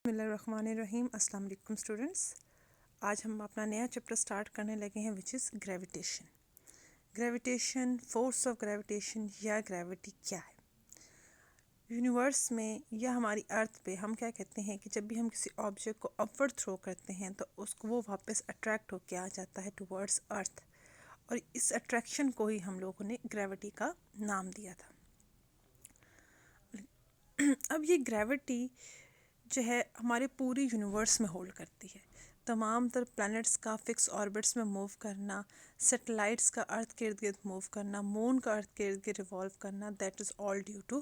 बिस्मिल्लाहिर्रहमानिर्रहीम। अस्सलाम वालेकुम स्टूडेंट्स। आज हम अपना नया चैप्टर स्टार्ट करने लगे हैं which is gravitation. Gravitation, force of gravitation या ग्रेविटी क्या है। यूनिवर्स में या हमारी अर्थ पे हम क्या कहते हैं कि जब भी हम किसी ऑब्जेक्ट को अपवर्ड थ्रो करते हैं तो उसको वो वापस अट्रैक्ट होकर आ जाता है टुवर्ड्स अर्थ, और इस अट्रैक्शन को ही हम लोगों ने ग्रेविटी का नाम दिया था। अब ये ग्रेविटी जो है हमारे पूरे यूनिवर्स में होल्ड करती है। तमाम तर प्लैनेट्स का फिक्स ऑर्बिट्स में मूव करना, सैटेलाइट्स का अर्थ के इर्द गिर्द मूव करना, मून का अर्थ के इर्द गिर्द रिवॉल्व करना, that is all due to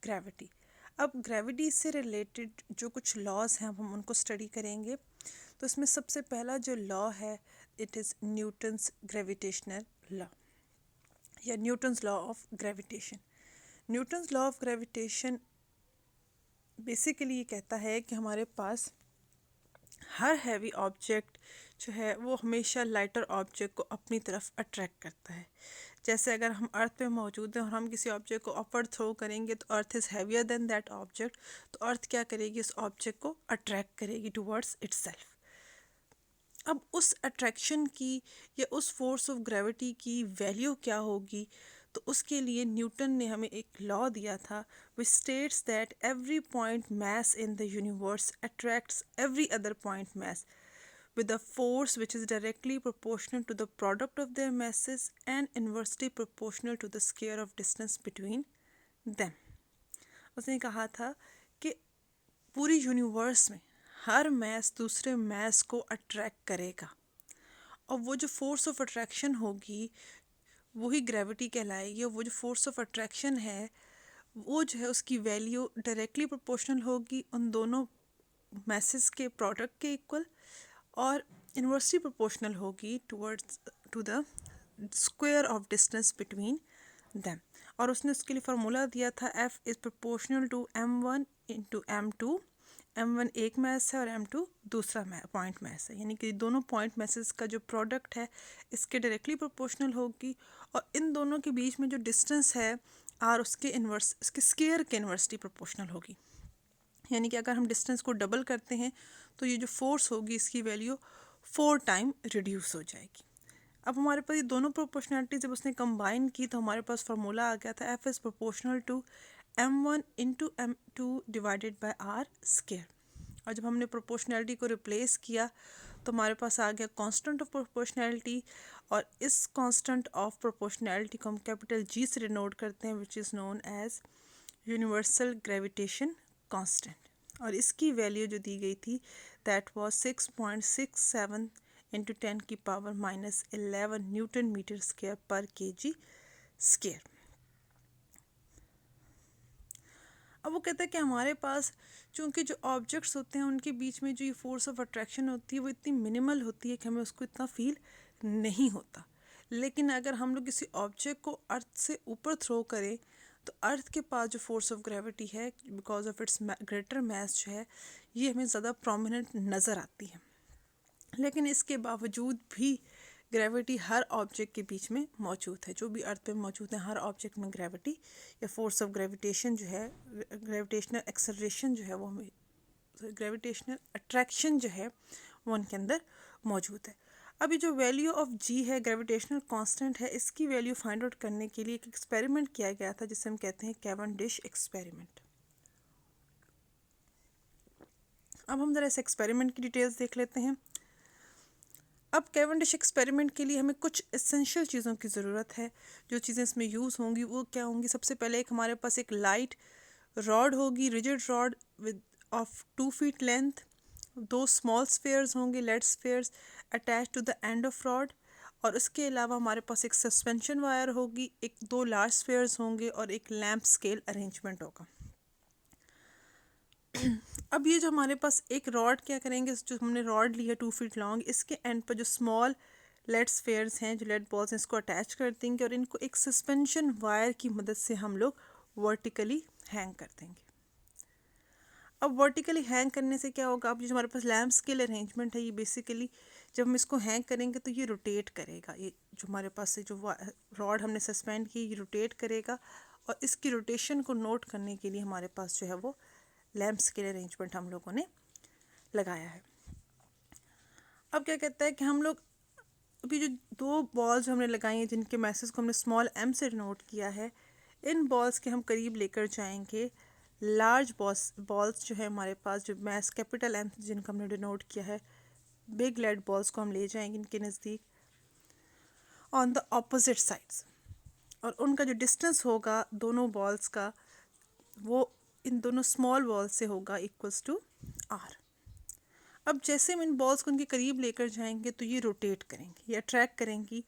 gravity. अब ग्रेविटी से रिलेटेड जो कुछ लॉज हैं हम उनको स्टडी करेंगे। तो इसमें सबसे पहला जो लॉ है it is Newton's gravitational law या Newton's law of gravitation. Newton's law of gravitation basically ये कहता है कि हमारे पास हर हैवी ऑब्जेक्ट जो है वो हमेशा लाइटर ऑब्जेक्ट को अपनी तरफ अट्रैक्ट करता है। जैसे अगर हम अर्थ पे मौजूद हैं और हम किसी ऑब्जेक्ट को अपवर्ड थ्रो करेंगे तो earth is heavier than that object, तो अर्थ क्या करेगी, उस ऑब्जेक्ट को अट्रैक्ट करेगी टुवर्ड्स इटसेल्फ। अब उस अट्रैक्शन की या उस फोर्स ऑफ ग्रेविटी की वैल्यू क्या होगी, तो उसके लिए न्यूटन ने हमें एक लॉ दिया था which states that every point mass in the universe attracts every other point mass with a force which is directly proportional to the product of their masses and inversely proportional to the square of distance between them। उसने कहा था कि पूरी universe में हर mess दूसरे mess को attract करेगा, और वो जो फोर्स ऑफ अट्रैक्शन होगी वही ग्रेविटी कहलाएगी। और वो जो फोर्स ऑफ अट्रैक्शन है वो जो है उसकी वैल्यू डायरेक्टली प्रोपोर्शनल होगी उन दोनों मैसेस के प्रोडक्ट के इक्वल, और इन्वर्सली प्रोपोर्शनल होगी towards to the square of distance between them. और उसने उसके लिए फार्मूला दिया था F is proportional to M1 into M2। M1 एक मैस है और M2 दूसरा पॉइंट मैस है, यानी कि दोनों पॉइंट मैसेस का जो प्रोडक्ट है इसके डायरेक्टली प्रोपोर्शनल होगी, और इन दोनों के बीच में जो डिस्टेंस है आर उसके इन्वर्स इसके स्केयर के इन्वर्सली प्रोपोर्शनल होगी। यानी कि अगर हम डिस्टेंस को डबल करते हैं तो ये जो फोर्स होगी इसकी वैल्यू 4 टाइम रिड्यूस हो जाएगी। अब हमारे पास ये दोनों प्रोपोर्शनैलिटी जब उसने कंबाइन की तो हमारे पास फार्मूला आ गया था F is proportional to M1 into M2 divided by R square. और जब हमने प्रोपोर्शनैलिटी को रिप्लेस किया तो हमारे पास आ गया कांस्टेंट ऑफ प्रोपोर्शनैलिटी, और इस कांस्टेंट ऑफ प्रोपोर्शनैलिटी को हम कैपिटल G से डिनोट करते हैं which is known as universal gravitation constant. और इसकी वैल्यू जो दी गई थी दैट वाज 6.67 इंटू 10 की पावर -11 न्यूटन मीटर स्क्वायर पर केजी स्क्वायर। अब वो कहता है कि हमारे पास चूँकि जो ऑब्जेक्ट्स होते हैं उनके बीच में जो ये फोर्स ऑफ अट्रैक्शन होती है वो इतनी मिनिमल होती है कि हमें उसको इतना फील नहीं होता। लेकिन अगर हम लोग किसी ऑब्जेक्ट को अर्थ से ऊपर थ्रो करें तो अर्थ के पास जो फोर्स ऑफ ग्रेविटी है because of its greater mass जो है ये हमें ज़्यादा प्रोमिनेंट नज़र आती है। लेकिन इसके बावजूद भी ग्रेविटी हर ऑब्जेक्ट के बीच में मौजूद है। जो भी अर्थ पे मौजूद है हर ऑब्जेक्ट में ग्रेविटी या फोर्स ऑफ ग्रेविटेशन जो है, ग्रेविटेशनल एक्सेलरेशन जो है वो हमें, ग्रेविटेशनल अट्रैक्शन जो है वो उनके अंदर मौजूद है। अभी जो वैल्यू ऑफ जी है ग्रेविटेशनल कांस्टेंट है, इसकी वैल्यू फाइंड आउट करने के लिए एक एक्सपेरिमेंट किया गया था जिसे हम कहते हैं कैवेंडिश एक्सपेरिमेंट। अब हम ज़रा इस एक्सपेरिमेंट की डिटेल्स देख लेते हैं। अब कैवेंडिश एक्सपेरिमेंट के लिए हमें कुछ एसेंशियल चीज़ों की ज़रूरत है। जो चीज़ें इसमें यूज़ होंगी वो क्या होंगी, सबसे पहले एक हमारे पास एक लाइट रॉड होगी, rigid rod with of 2 feet length, 2 small spheres होंगे lead spheres attach to the end of rod, और उसके अलावा हमारे पास एक सस्पेंशन वायर होगी, एक 2 लार्ज स्फेयर्स होंगे और एक लैंप स्केल अरेंजमेंट होगा। अब ये जो हमारे पास एक रॉड क्या करेंगे, जो हमने रॉड लिया 2 फीट लॉन्ग, इसके एंड पर जो स्मॉल लेड स्फेयर्स हैं जो लेड बॉल्स हैं इसको अटैच कर देंगे और इनको एक सस्पेंशन वायर की मदद से हम लोग वर्टिकली हैंग कर देंगे। अब वर्टिकली हैंग करने से क्या होगा, अब जो हमारे पास लैंप स्केल अरेंजमेंट है ये बेसिकली जब हम इसको हैंग करेंगे तो ये रोटेट करेगा। ये जो हमारे पास से जो रॉड हमने सस्पेंड की ये रोटेट करेगा, और इसकी रोटेशन को नोट करने के लिए हमारे पास जो है वो लैंप स्केल अरेंजमेंट हम लोगों ने लगाया है। अब क्या कहता है कि हम लोग अभी जो दो बॉल्स हमने लगाई हैं जिनके मैसेज को हमने स्मॉल m से डिनोट किया है, इन बॉल्स के हम करीब लेकर जाएंगे लार्ज बॉल्स जो है हमारे पास, जो मैस कैपिटल M जिनका हमने डिनोट किया है, बिग लेड बॉल्स को हम ले जाएंगे इनके नज़दीक ऑन द ऑपोजिट साइड्स, और उनका जो डिस्टेंस होगा दोनों बॉल्स का वो इन दोनों स्मॉल बॉल्स से होगा इक्वल्स टू r। अब जैसे हम इन बॉल्स को उनके करीब लेकर जाएंगे तो ये रोटेट करेंगी या ट्रैक करेंगी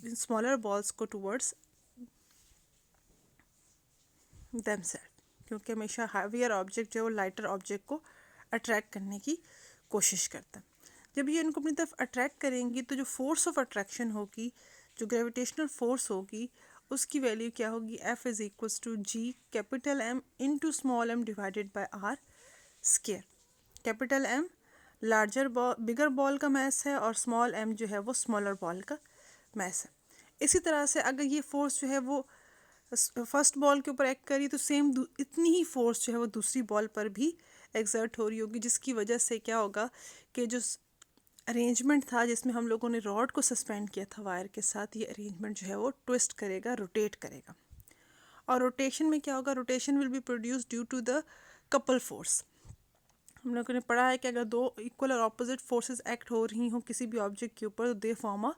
स्मॉलर बॉल्स को टुवर्ड्स देमसेल्फ, क्योंकि हमेशा हैवियर ऑब्जेक्ट जो है वो लाइटर ऑब्जेक्ट को अट्रैक्ट करने की कोशिश करता है। जब ये इनको अपनी तरफ अट्रैक्ट करेंगी तो जो फोर्स ऑफ अट्रैक्शन होगी, जो ग्रेविटेशनल फोर्स होगी, उसकी वैल्यू क्या होगी, F is equals to G capital M into small m divided by R square. Capital M larger ball bigger ball का मैस है और स्मॉल m जो है वो स्मॉलर बॉल का मैस है। इसी तरह से अगर ये फोर्स जो है वो फर्स्ट बॉल के ऊपर एक्ट करी तो सेम इतनी ही फोर्स जो है वो दूसरी बॉल पर भी एक्सर्ट हो रही होगी, जिसकी वजह से क्या होगा कि जो अरेंजमेंट था जिसमें हम लोगों ने रॉड को सस्पेंड किया था वायर के साथ, ये अरेंजमेंट जो है वो ट्विस्ट करेगा, रोटेट करेगा। और रोटेशन में क्या होगा, rotation will be produce due to the couple force. हम लोगों ने पढ़ा है कि अगर दो इक्वल और ऑपोजिट फोर्सेस एक्ट हो रही हों किसी भी ऑब्जेक्ट के ऊपर तो दे फॉर्म अ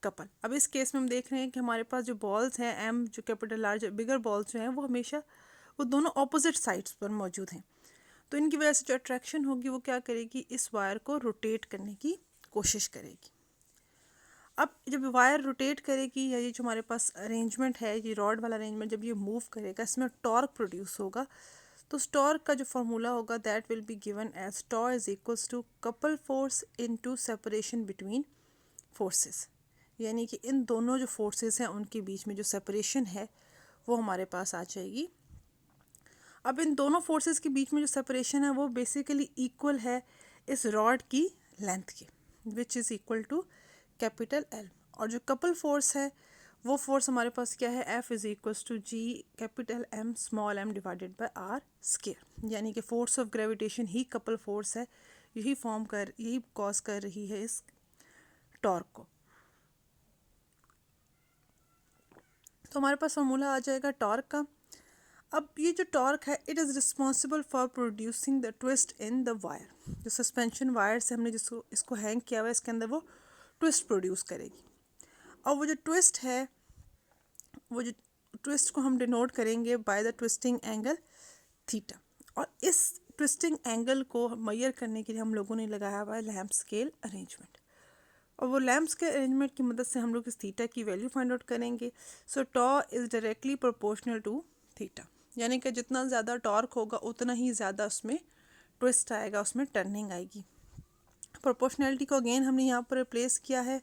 कपल। अब इस केस में हम देख रहे हैं कि हमारे पास जो बॉल्स हैं एम, जो कैपिटल लार्ज बिगर बॉल्स जो हैं वो हमेशा वो दोनों ऑपोजिट साइड्स पर मौजूद हैं, तो इनकी वजह से जो अट्रैक्शन होगी वो क्या करेगी, इस वायर को रोटेट करने की कोशिश करेगी। अब जब वायर रोटेट करेगी या ये जो हमारे पास अरेंजमेंट है, ये रॉड वाला अरेंजमेंट जब ये मूव करेगा इसमें टॉर्क प्रोड्यूस होगा, तो टॉर्क का जो फार्मूला होगा that will be given as tau is equals to couple force into separation between forces, यानी कि इन दोनों जो फोर्सेस हैं उनके बीच में जो सेपरेशन है वो हमारे पास आ जाएगी। अब इन दोनों फोर्सेस के बीच में जो सेपरेशन है वो बेसिकली इक्वल है इस रॉड की लेंथ के, which is equal to capital L। और जो कपल फोर्स है वो फोर्स हमारे पास क्या है, F is equals to G capital M small m divided by R square, यानी कि फोर्स ऑफ ग्रेविटेशन ही कपल फोर्स है, यही कॉज कर रही है इस टॉर्क को। तो हमारे पास फार्मूला आ जाएगा टॉर्क का। अब ये जो टॉर्क है it is responsible for producing the twist in the wire, जो सस्पेंशन वायर से हमने जिसको इसको हैंग किया हुआ है इसके अंदर वो ट्विस्ट प्रोड्यूस करेगी। और वो जो ट्विस्ट है, वो जो ट्विस्ट को हम डिनोट करेंगे by the twisting angle theta, और इस ट्विस्टिंग एंगल को मेजर करने के लिए हम लोगों ने लगाया हुआ है लैम्प स्केल अरेंजमेंट, और वो लैम्प स्केल अरेंजमेंट की मदद से हम लोग इस थीटा की वैल्यू फाइंड आउट करेंगे। So tau is directly proportional to theta, यानी कि जितना ज़्यादा टॉर्क होगा उतना ही ज़्यादा उसमें ट्विस्ट आएगा, उसमें टर्निंग आएगी। प्रोपोर्शनैलिटी को अगेन हमने यहाँ पर रिप्लेस किया है,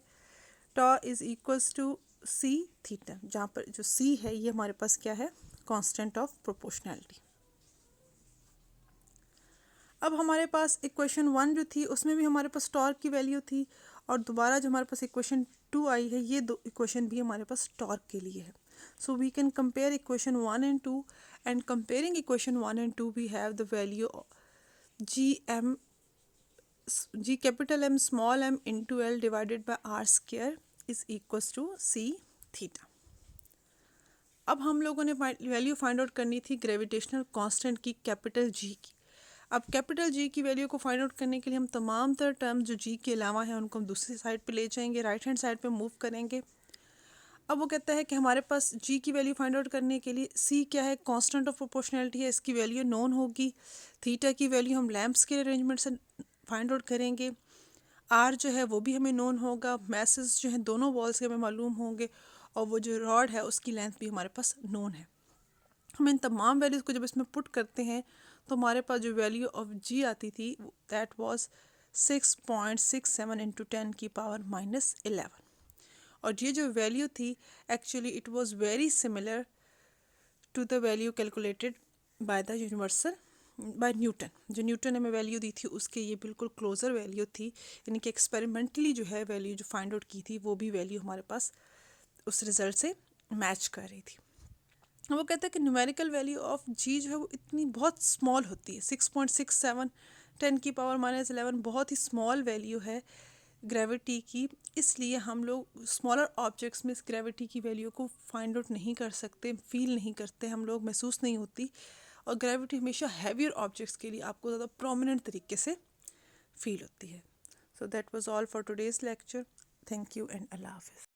tau is equals to C theta, जहाँ पर जो सी है ये हमारे पास क्या है, कांस्टेंट ऑफ प्रोपोर्शनैलिटी। अब हमारे पास इक्वेशन 1 जो थी उसमें भी हमारे पास टॉर्क की वैल्यू थी, और दोबारा जो हमारे पास इक्वेशन 2 आई है ये दो इक्वेशन भी हमारे पास टॉर्क के लिए है। So we can compare equation 1 and 2, and comparing equation 1 and 2 we have the value g capital M small m into L divided by R square is equals to C theta। अब हम लोगों ने value find out करनी थी gravitational constant की, capital G की। अब capital G की वैल्यू को फाइंड आउट करने के लिए हम तमाम तरह टर्म्स जो G के अलावा हैं उनको हम दूसरी साइड पे ले जाएंगे, राइट हैंड साइड पे मूव करेंगे। अब वो कहता है कि हमारे पास G की वैल्यू फाइंड आउट करने के लिए C क्या है, कांस्टेंट ऑफ प्रोपोर्शनैलिटी है, इसकी वैल्यू नोन होगी। थीटा की वैल्यू हम लैम्प स्केल अरेंजमेंट से फाइंड आउट करेंगे। R जो है वो भी हमें नोन होगा, मैसेज जो हैं दोनों वॉल्स के हमें मालूम होंगे, और वो जो रॉड है उसकी लेंथ भी हमारे पास नोन है। हम इन तमाम वैल्यूज़ को जब इसमें पुट करते हैं तो हमारे पास जो वैल्यू ऑफ G आती थी दैट वाज 6.67 इंटू 10 की पावर -11, और ये जो वैल्यू थी actually it was very similar to the value calculated by the universal by Newton. जो न्यूटन ने हमें वैल्यू दी थी उसके ये बिल्कुल क्लोज़र वैल्यू थी, यानी कि एक्सपेरिमेंटली जो है वैल्यू जो फाइंड आउट की थी वो भी वैल्यू हमारे पास उस रिज़ल्ट से मैच कर रही थी। वो कहता है कि न्यूमेरिकल वैल्यू ऑफ G जो है वो इतनी बहुत स्मॉल होती है, 6.67 10⁻11 बहुत ही स्मॉल वैल्यू है ग्रेविटी की, इसलिए हम लोग स्मॉलर ऑब्जेक्ट्स में इस ग्रेविटी की वैल्यू को फाइंड आउट नहीं कर सकते, फील नहीं करते, हम लोग महसूस नहीं होती। और ग्रेविटी हमेशा हैवियर ऑब्जेक्ट्स के लिए आपको ज़्यादा प्रोमिनेंट तरीके से फील होती है। So that was all for today's lecture. Thank you and अल्लाह हाफिज़।